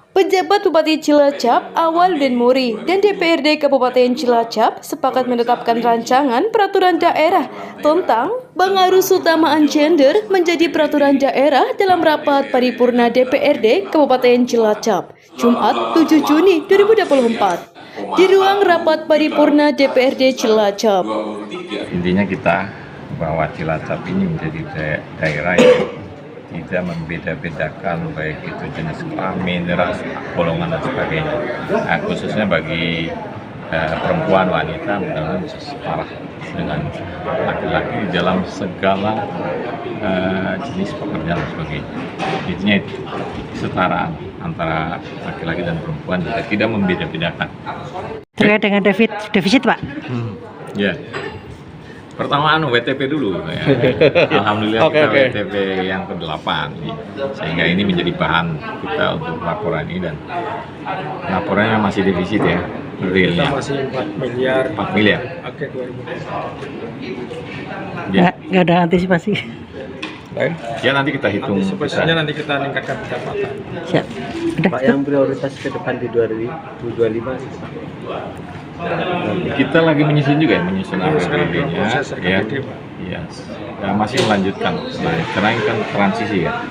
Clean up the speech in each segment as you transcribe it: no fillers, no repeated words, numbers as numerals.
Pejabat Bupati Cilacap, Awaludin Muri, dan DPRD Kabupaten Cilacap sepakat menetapkan rancangan peraturan daerah tentang pengarus utamaan gender menjadi peraturan daerah dalam rapat paripurna DPRD Kabupaten Cilacap, Jumat 7 Juni 2024, di ruang rapat paripurna DPRD Cilacap. Intinya kita bahwa Cilacap ini menjadi daerah yang tidak membeda-bedakan baik itu jenis kelamin, ras, golongan dan sebagainya. Nah, khususnya bagi perempuan, wanita mudah-mudahan bisa setara dengan laki-laki dalam segala jenis pekerjaan dan sebagainya. Intinya itu kesetaraan antara laki-laki dan perempuan juga tidak membeda-bedakan. Terkait dengan defisit Pak? Ya. Pertama WTP dulu ya. Alhamdulillah kita WTP yang ke-8 sehingga ini menjadi bahan kita untuk laporan ini, dan laporannya masih defisit ya, realnya masih 4 miliar. 4 miliar. Oke, 2000. Ya. Nggak ada antisipasi. Ya nanti kita hitung. Antisipasinya nanti kita meningkatkan pendapatan. Siap. Udah. Pak, yang prioritas ke depan di 2025 itu Pak? Kita lagi menyusun juga ya, menyusun APBD-nya ya. Iya. Ya, masih melanjutkan. Nah, karena ini kan transisi ya.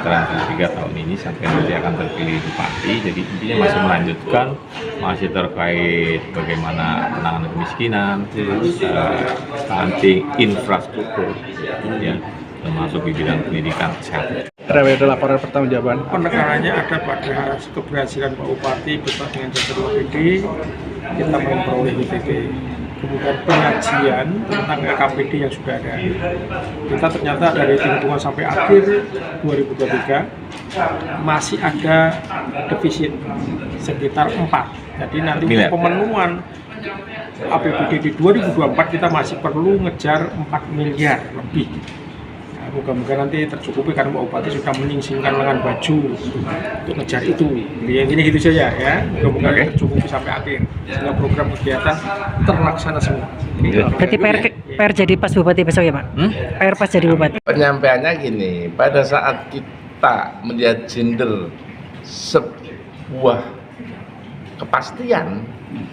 Transisi 3 tahun ini sampai nanti akan terpilih bupati. Jadi intinya masih melanjutkan, masih terkait bagaimana penanganan kemiskinan, stunting, infrastruktur, ya, termasuk di bidang pendidikan, kesehatan. Ada laporan pertanggungjawaban. Penekanannya ada pada keberhasilan Pak Bupati beserta dengan jajaran OPD kita memperoleh WTP. Kemudian pengajian tentang LKPD yang sudah ada. Kita ternyata dari hitungan sampai akhir 2023 masih ada defisit sekitar 4. Jadi nanti pemenuhan APBD di 2024 kita masih perlu ngejar 4 miliar lebih. Moga-moga nanti tercukupi karena Pak Bupati sudah menyingsingkan lengan baju untuk ngejar itu. Ya, gini gitu saja ya. Moga-moga tercukupi sampai akhir sehingga program kegiatan terlaksana semua. Berarti PR jadi pas Bupati besok ya Pak? PR pas jadi Bupati. Penyampaiannya gini, pada saat kita melihat gender sebuah kepastian,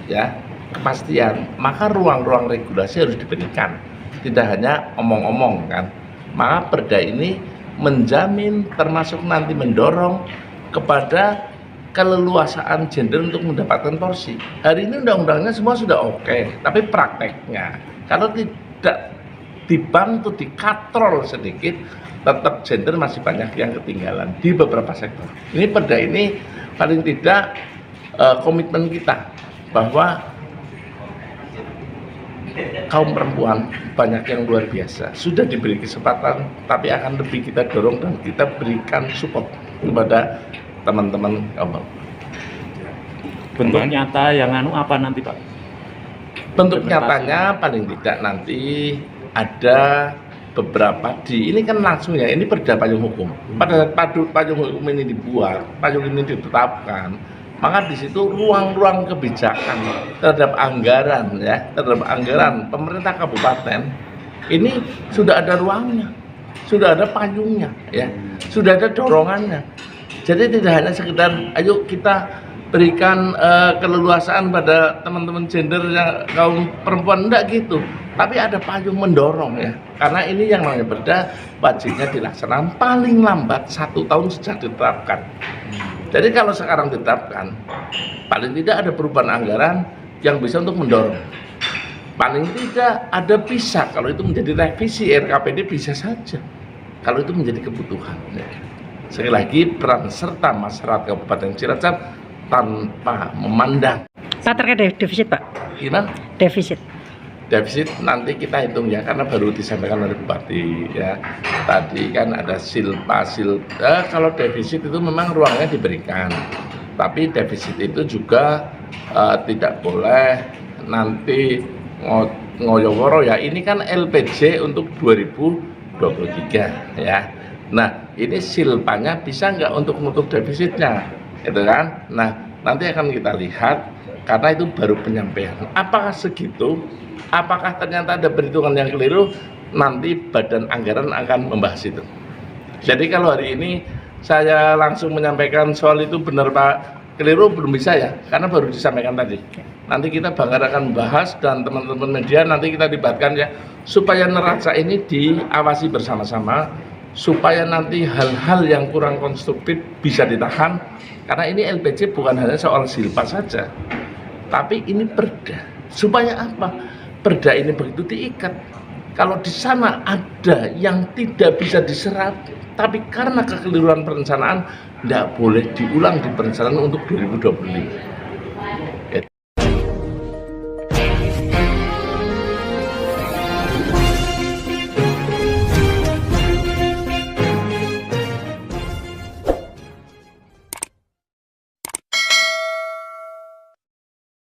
ya kepastian, maka ruang-ruang regulasi harus diberikan. Tidak hanya omong-omong kan. Maka perda ini menjamin termasuk nanti mendorong kepada keleluasaan gender untuk mendapatkan porsi. Hari ini undang-undangnya semua sudah oke, tapi prakteknya kalau tidak dibantu, dikatrol sedikit, tetap gender masih banyak yang ketinggalan di beberapa sektor. Ini perda ini paling tidak komitmen kita bahwa kaum perempuan banyak yang luar biasa, sudah diberi kesempatan, tapi akan lebih kita dorong dan kita berikan support kepada teman-teman kaum. Bentuk nyata yang apa nanti Pak? Bentuk nyatanya paling tidak nanti ada beberapa ini kan langsung ya, ini perda payung hukum. Pada saat payung hukum ini dibuat, payung ini ditetapkan, maka di situ ruang-ruang kebijakan terhadap anggaran ya, terhadap anggaran pemerintah kabupaten ini sudah ada ruangnya, sudah ada payungnya ya, sudah ada dorongannya. Jadi tidak hanya sekedar ayo kita berikan keleluasaan pada teman-teman gender yang kaum perempuan, enggak gitu, tapi ada payung mendorong ya, karena ini yang namanya perda wajibnya dilaksanakan paling lambat 1 tahun sejak ditetapkan. Jadi kalau sekarang ditetapkan, paling tidak ada perubahan anggaran yang bisa untuk mendorong. Paling tidak ada bisa, kalau itu menjadi revisi RKPD bisa saja, kalau itu menjadi kebutuhan. Sekali lagi peran serta masyarakat Kabupaten Cilacap tanpa memandang. Pak, terkait defisit Pak? Gimana? Defisit nanti kita hitung ya, karena baru disampaikan oleh Bupati ya. Tadi kan ada kalau defisit itu memang ruangnya diberikan, tapi defisit itu juga tidak boleh nanti ngoyo-woro ya. Ini kan LPJ untuk 2023 ya. Nah ini silpanya bisa nggak untuk menutup defisitnya, gitu kan? Nah nanti akan kita lihat, karena itu baru penyampaian. Apakah segitu? Apakah ternyata ada perhitungan yang keliru? Nanti Badan Anggaran akan membahas itu. Jadi kalau hari ini saya langsung menyampaikan soal itu benar Pak, keliru belum bisa ya, karena baru disampaikan tadi. Nanti kita bakal akan bahas dan teman-teman media nanti kita libatkan ya, supaya neraca ini diawasi bersama-sama, supaya nanti hal-hal yang kurang konstruktif bisa ditahan, karena ini LPG bukan hanya soal silpa saja, tapi ini perda. Supaya apa? Perda ini begitu diikat. Kalau di sana ada yang tidak bisa diserap, tapi karena kekeliruan perencanaan, tidak boleh diulang di perencanaan untuk 2025.